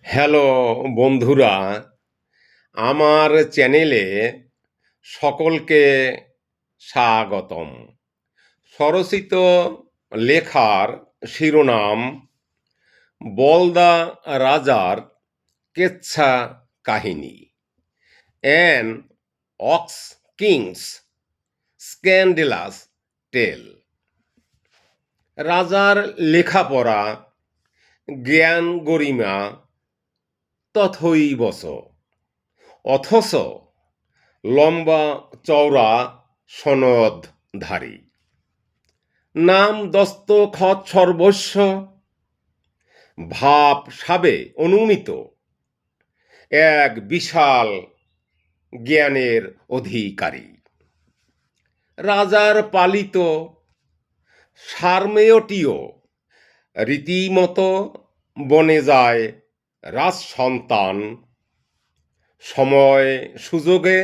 Hello বন্ধুরা, আমার চ্যানেলে সকলকে স্বাগতম। স্বরচিত লেখার শিরোনাম বলদা রাজার কেচ্ছা কাহিনী, অ্যান অক্স কিংস স্ক্যান্ডেলাস টেল। রাজার লেখাপড়া, জ্ঞান গরিমা তথৈবচ, অথচ লম্বা চওড়া সনদধারী, নাম দস্তখত সর্বস্ব, ভাব সাবে অনুমিত এক বিশাল জ্ঞানের অধিকারী। রাজার পালিত সার্মেয়টিও রীতিমতো বনে যায় রাজসন্তান। সময় সুযোগে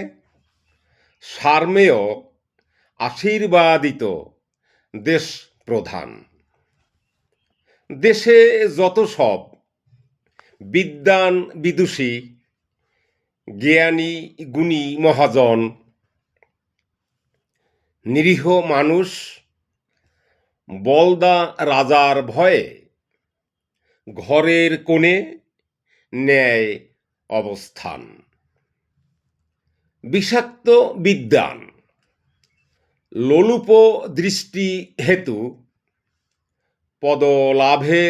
সার্মেয় আশীর্বাদিত দেশ প্রধান। দেশে যত সব বিদ্বান বিদুষী জ্ঞানী গুণী মহাজন, নিরীহ মানুষ বলদা রাজার ভয়ে ঘরের কোণে নেয় অবস্থান। বিষাক্ত বিদ্বান লোলুপ দৃষ্টি হেতু পদলাভে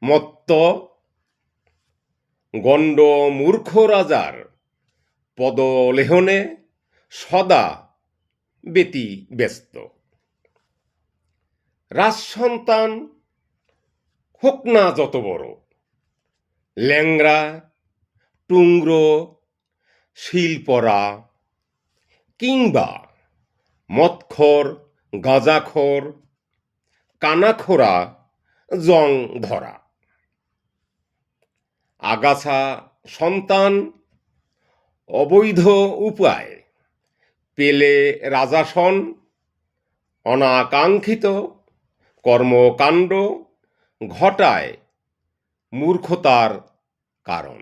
মত্ত, গণ্ড মূর্খ রাজার পদলেহনে সদা ব্যতিব্যস্ত। রাজসন্তান হোক না যত বড়, ল্যাংড়া টুংরো শিলপরা কিংবা মদখোর গাঁজাখোর কানাখোরা জং ধরা, আগাছা সন্তান অবৈধ উপায় পেলে রাজাসন, অনাকাঙ্ক্ষিত কর্মকাণ্ড ঘটায় মূর্খতার কারণ।